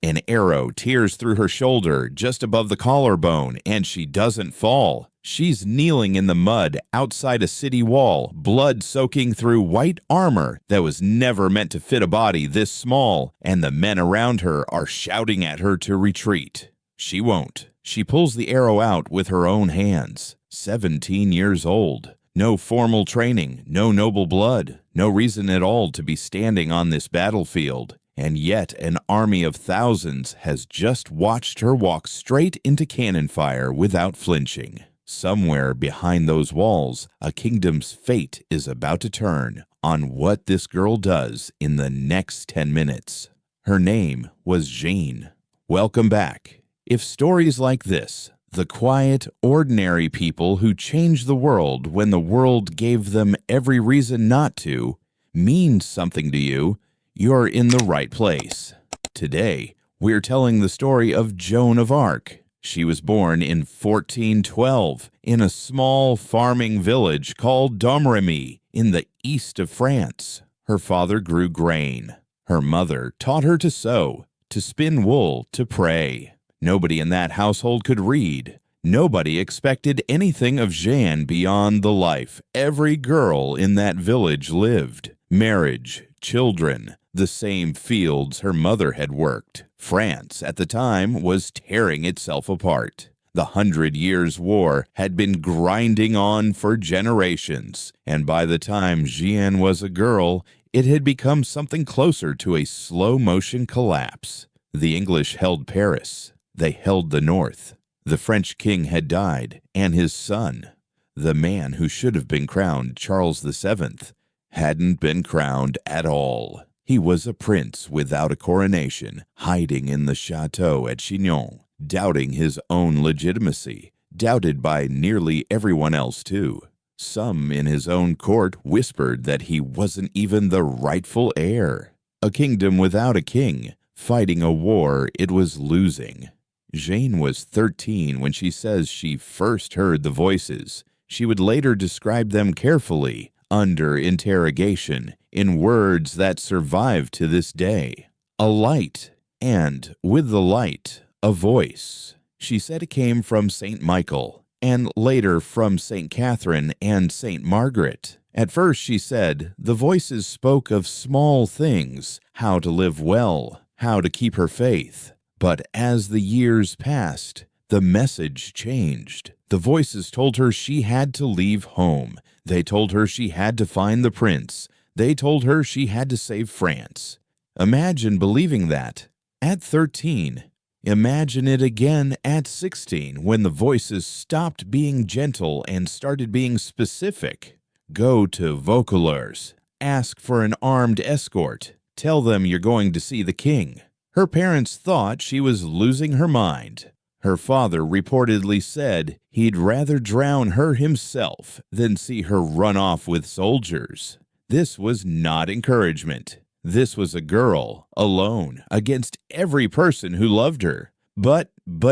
An arrow tears through her shoulder just above the collarbone, and she doesn't fall. She's kneeling in the mud outside a city wall, blood soaking through white armor that was never meant to fit a body this small, and the men around her are shouting at her to retreat. She won't. She pulls the arrow out with her own hands. 17 years old. No formal training, no noble blood, no reason at all to be standing on this battlefield. And yet an army of thousands has just watched her walk straight into cannon fire without flinching. Somewhere behind those walls, a kingdom's fate is about to turn on what this girl does in the next 10 minutes. Her name was Jeanne. Welcome back. If stories like this, the quiet, ordinary people who changed the world when the world gave them every reason not to, mean something to you, you're in the right place. Today, we're telling the story of Joan of Arc. She was born in 1412 in a small farming village called Domrémy in the east of France. Her father grew grain. Her mother taught her to sew, to spin wool, to pray. Nobody in that household could read. Nobody expected anything of Jeanne beyond the life every girl in that village lived. Marriage, children, the same fields her mother had worked. France, at the time, was tearing itself apart. The 100 Years' War had been grinding on for generations, and by the time Jeanne was a girl, it had become something closer to a slow-motion collapse. The English held Paris. They held the North. The French king had died, and his son, the man who should have been crowned Charles VII, hadn't been crowned at all. He was a prince without a coronation, hiding in the chateau at Chinon, doubting his own legitimacy, doubted by nearly everyone else too. Some in his own court whispered that he wasn't even the rightful heir. A kingdom without a king, fighting a war it was losing. Jeanne was 13 when she says she first heard the voices. She would later describe them carefully, under interrogation, in words that survive to this day. A light, and with the light, a voice. She said it came from St. Michael, and later from St. Catherine and St. Margaret. At first, she said, the voices spoke of small things, how to live well, how to keep her faith. But as the years passed, the message changed. The voices told her she had to leave home. They told her she had to find the prince. They told her she had to save France. Imagine believing that at 13. Imagine it again at 16 when the voices stopped being gentle and started being specific. Go to Vaucouleurs. Ask for an armed escort. Tell them you're going to see the king. Her parents thought she was losing her mind. Her father reportedly said he'd rather drown her himself than see her run off with soldiers. This was not encouragement. This was a girl, alone, against every person who loved her. But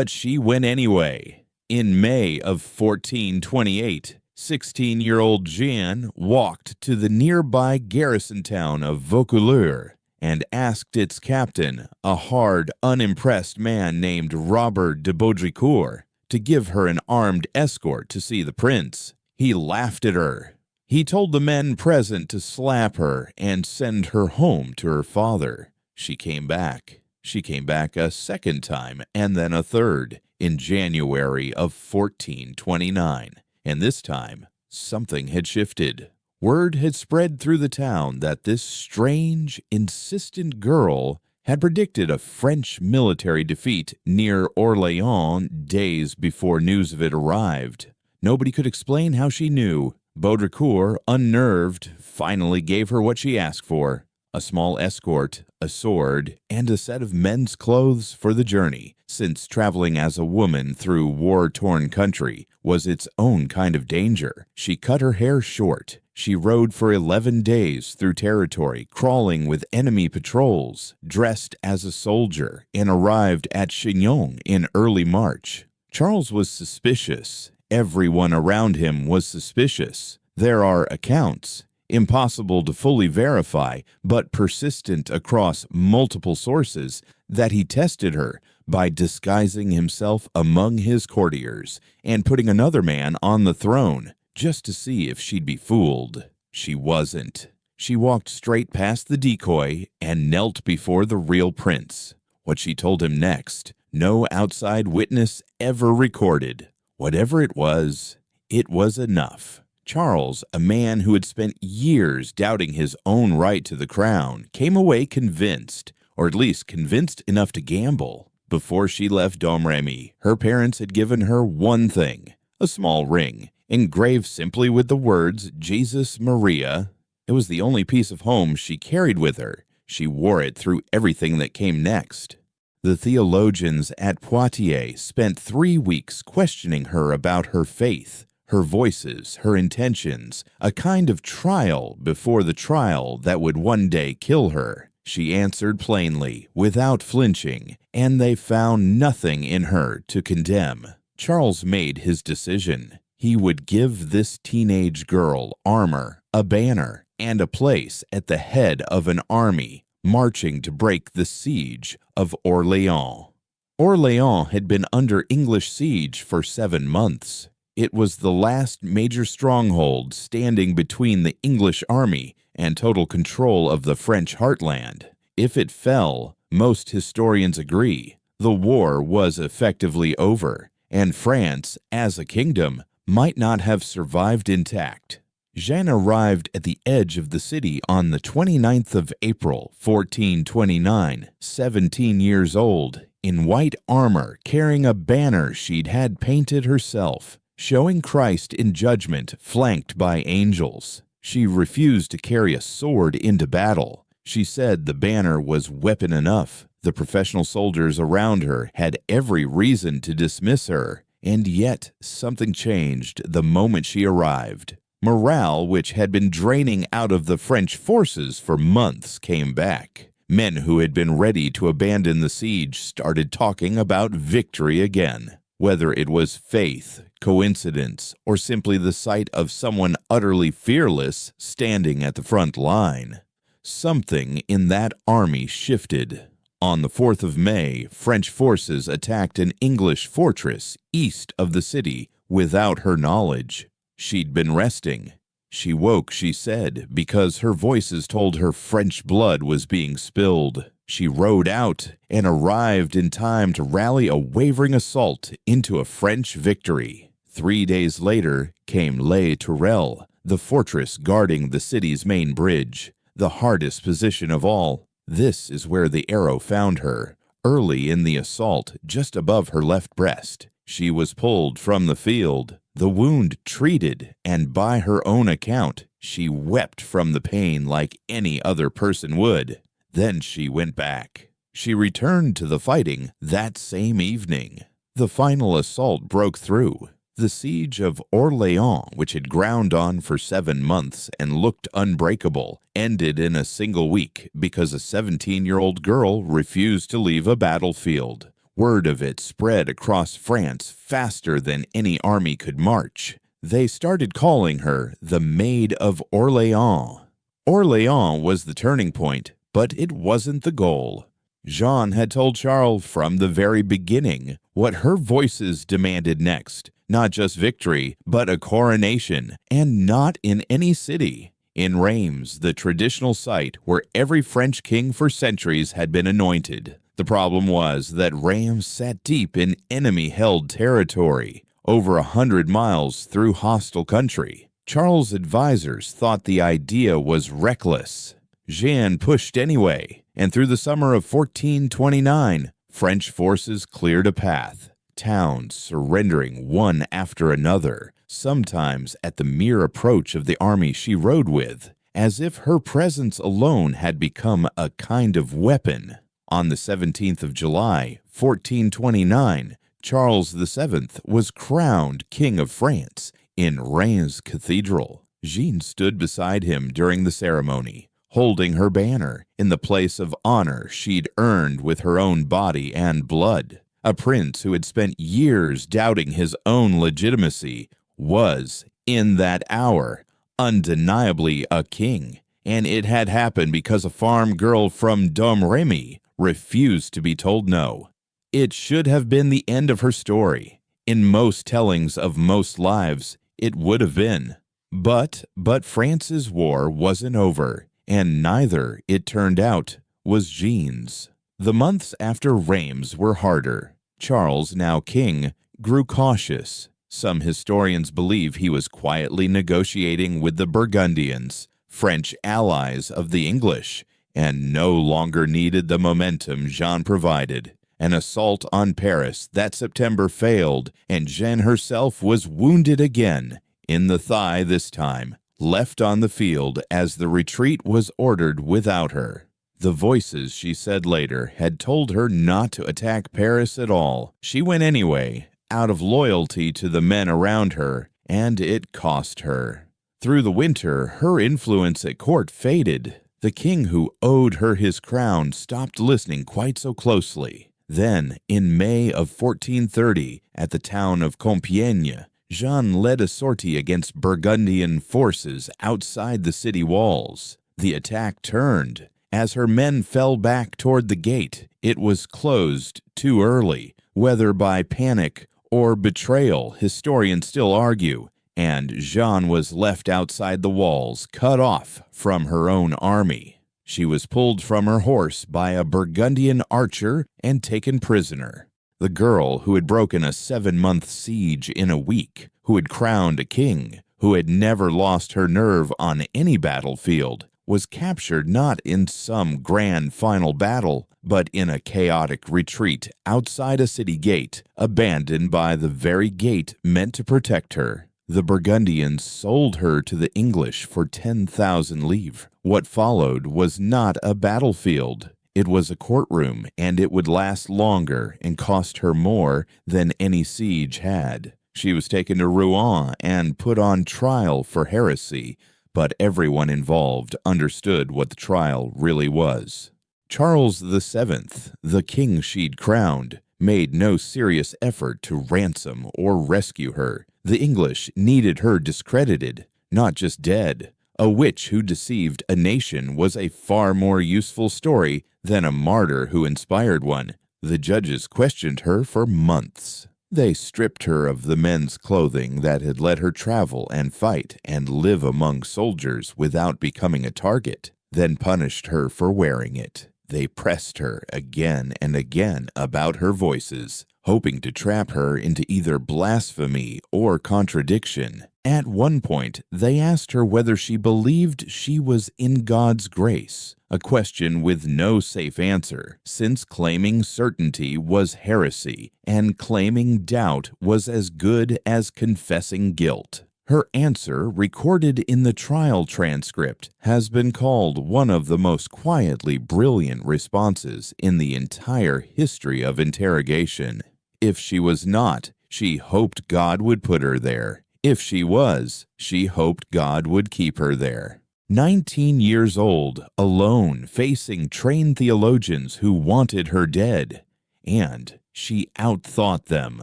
she went anyway. In May of 1428, 16-year-old Jeanne walked to the nearby garrison town of Vaucouleurs and asked its captain, a hard, unimpressed man named Robert de Baudricourt, to give her an armed escort to see the prince. He laughed at her. He told the men present to slap her and send her home to her father. She came back. She came back a second time and then a third in January of 1429. And this time, something had shifted. Word had spread through the town that this strange, insistent girl had predicted a French military defeat near Orléans days before news of it arrived. Nobody could explain how she knew. Baudricourt, unnerved, finally gave her what she asked for: a small escort, a sword, and a set of men's clothes for the journey, since traveling as a woman through war-torn country was its own kind of danger. She cut her hair short. She rode for 11 days through territory, crawling with enemy patrols, dressed as a soldier, and arrived at Chinon in early March. Charles was suspicious. Everyone around him was suspicious. There are accounts. impossible to fully verify, but persistent across multiple sources, that he tested her by disguising himself among his courtiers and putting another man on the throne just to see if she'd be fooled. She wasn't. She walked straight past the decoy and knelt before the real prince. What she told him next, no outside witness ever recorded. Whatever it was enough. Charles, a man who had spent years doubting his own right to the crown, came away convinced, or at least convinced enough to gamble. Before she left Domrémy, her parents had given her one thing, a small ring, engraved simply with the words Jesus Maria. It was the only piece of home she carried with her. She wore it through everything that came next. The theologians at Poitiers spent 3 weeks questioning her about her faith, her voices, her intentions, a kind of trial before the trial that would one day kill her. She answered plainly, without flinching, and they found nothing in her to condemn. Charles made his decision. He would give this teenage girl armor, a banner, and a place at the head of an army marching to break the siege of Orléans. Orléans had been under English siege for 7 months. It was the last major stronghold standing between the English army and total control of the French heartland. If it fell, most historians agree, the war was effectively over, and France, as a kingdom, might not have survived intact. Jeanne arrived at the edge of the city on the 29th of April, 1429, 17 years old, in white armor, carrying a banner she'd had painted herself, showing Christ in judgment flanked by angels. She refused to carry a sword into battle. She said the banner was weapon enough. The professional soldiers around her had every reason to dismiss her, and yet something changed the moment she arrived. Morale, which had been draining out of the French forces for months, came back. Men who had been ready to abandon the siege started talking about victory again. Whether it was faith, coincidence, or simply the sight of someone utterly fearless standing at the front line, something in that army shifted. On the 4th of May, French forces attacked an English fortress east of the city without her knowledge. She'd been resting. She woke, she said, because her voices told her French blood was being spilled. She rode out and arrived in time to rally a wavering assault into a French victory. 3 days later came Les Tourelles, the fortress guarding the city's main bridge, the hardest position of all. This is where the arrow found her, early in the assault, just above her left breast. She was pulled from the field, the wound treated, and by her own account, she wept from the pain like any other person would. Then she went back. She returned to the fighting that same evening. The final assault broke through. The siege of Orléans, which had ground on for 7 months and looked unbreakable, ended in a single week because a 17-year-old girl refused to leave a battlefield. Word of it spread across France faster than any army could march. They started calling her the Maid of Orléans. Orléans was the turning point, but it wasn't the goal. Jeanne had told Charles from the very beginning what her voices demanded next. Not just victory, but a coronation, and not in any city. In Reims, the traditional site where every French king for centuries had been anointed. The problem was that Reims sat deep in enemy-held territory, over 100 miles through hostile country. Charles' advisors thought the idea was reckless. Jeanne pushed anyway, and through the summer of 1429, French forces cleared a path. Towns surrendering one after another, sometimes at the mere approach of the army she rode with, as if her presence alone had become a kind of weapon. On the 17th of July, 1429, Charles VII was crowned King of France in Reims Cathedral. Jeanne stood beside him during the ceremony, holding her banner in the place of honor she'd earned with her own body and blood. A prince who had spent years doubting his own legitimacy was, in that hour, undeniably a king, and it had happened because a farm girl from Domrémy refused to be told no. It should have been the end of her story. In most tellings of most lives, it would have been. But France's war wasn't over, and neither, it turned out, was Jeanne's. The months after Reims were harder. Charles, now king, grew cautious. Some historians believe he was quietly negotiating with the Burgundians, French allies of the English, and no longer needed the momentum Jeanne provided. An assault on Paris that September failed, and Jeanne herself was wounded again, in the thigh this time, left on the field as the retreat was ordered without her. The voices, she said later, had told her not to attack Paris at all. She went anyway, out of loyalty to the men around her, and it cost her. Through the winter, her influence at court faded. The king who owed her his crown stopped listening quite so closely. Then, in May of 1430, at the town of Compiègne, Jeanne led a sortie against Burgundian forces outside the city walls. The attack turned. As her men fell back toward the gate, it was closed too early, whether by panic or betrayal, historians still argue, and Jeanne was left outside the walls, cut off from her own army. She was pulled from her horse by a Burgundian archer and taken prisoner. The girl who had broken a 7-month siege in a week, who had crowned a king, who had never lost her nerve on any battlefield, was captured not in some grand final battle, but in a chaotic retreat outside a city gate, abandoned by the very gate meant to protect her. The Burgundians sold her to the English for 10,000 livres. What followed was not a battlefield. It was a courtroom, and it would last longer and cost her more than any siege had. She was taken to Rouen and put on trial for heresy, but everyone involved understood what the trial really was. Charles VII, the king she'd crowned, made no serious effort to ransom or rescue her. The English needed her discredited, not just dead. A witch who deceived a nation was a far more useful story than a martyr who inspired one. The judges questioned her for months. They stripped her of the men's clothing that had let her travel and fight and live among soldiers without becoming a target, then punished her for wearing it. They pressed her again and again about her voices, hoping to trap her into either blasphemy or contradiction. At one point, they asked her whether she believed she was in God's grace, a question with no safe answer, since claiming certainty was heresy, and claiming doubt was as good as confessing guilt. Her answer, recorded in the trial transcript, has been called one of the most quietly brilliant responses in the entire history of interrogation. If she was not, she hoped God would put her there. If she was, she hoped God would keep her there. 19 years old, alone, facing trained theologians who wanted her dead. And she outthought them.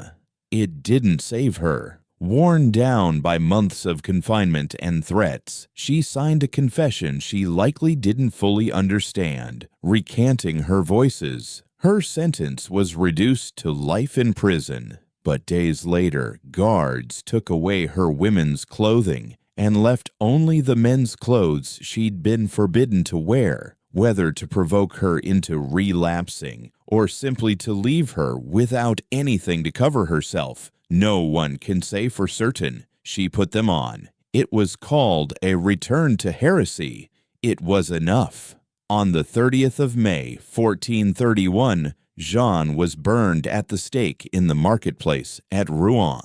It didn't save her. Worn down by months of confinement and threats, she signed a confession she likely didn't fully understand, recanting her voices. Her sentence was reduced to life in prison. But days later, guards took away her women's clothing and left only the men's clothes she'd been forbidden to wear, whether to provoke her into relapsing or simply to leave her without anything to cover herself. No one can say for certain. She put them on. It was called a return to heresy. It was enough. On the 30th of May, 1431, Jeanne was burned at the stake in the marketplace at Rouen.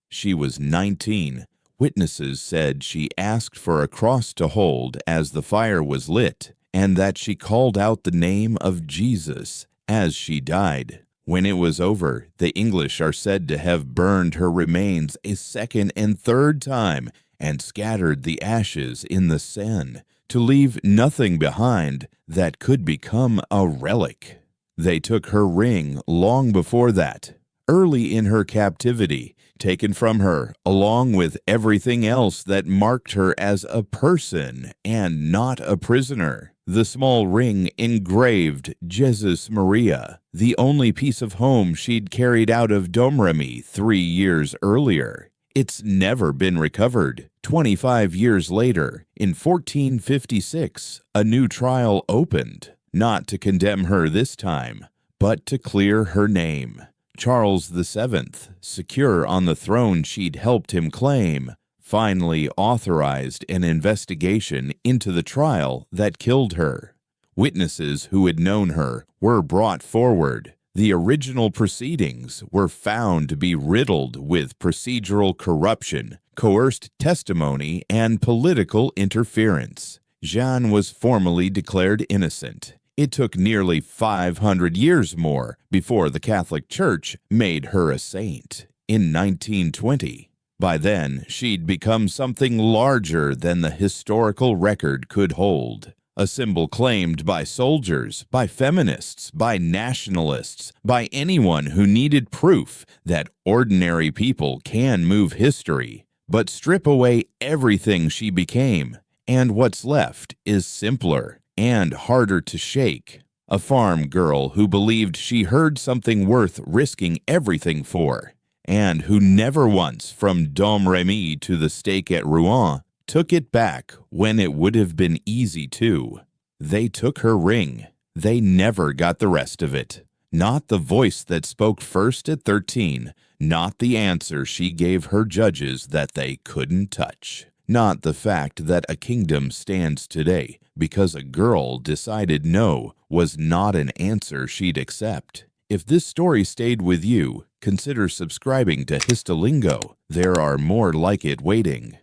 She was 19. Witnesses said she asked for a cross to hold as the fire was lit, and that she called out the name of Jesus as she died. When it was over, the English are said to have burned her remains a second and third time and scattered the ashes in the Seine to leave nothing behind that could become a relic. They took her ring long before that. Early in her captivity, taken from her, along with everything else that marked her as a person and not a prisoner. The small ring engraved Jesus Maria, the only piece of home she'd carried out of Domrémy 3 years earlier. It's never been recovered. 25 years later, in 1456, a new trial opened, not to condemn her this time, but to clear her name. Charles VII, secure on the throne she'd helped him claim, finally authorized an investigation into the trial that killed her. Witnesses who had known her were brought forward. The original proceedings were found to be riddled with procedural corruption, coerced testimony, and political interference. Jeanne was formally declared innocent. It took nearly 500 years more before the Catholic Church made her a saint. In 1920, by then, she'd become something larger than the historical record could hold. A symbol claimed by soldiers, by feminists, by nationalists, by anyone who needed proof that ordinary people can move history. But strip away everything she became, and what's left is simpler and harder to shake. A farm girl who believed she heard something worth risking everything for, and who never once, from Domrémy to the stake at Rouen, took it back when it would have been easy to. They took her ring. They never got the rest of it. Not the voice that spoke first at 13, not the answer she gave her judges that they couldn't touch. Not the fact that a kingdom stands today because a girl decided no was not an answer she'd accept. If this story stayed with you, consider subscribing to Histolingo. There are more like it waiting.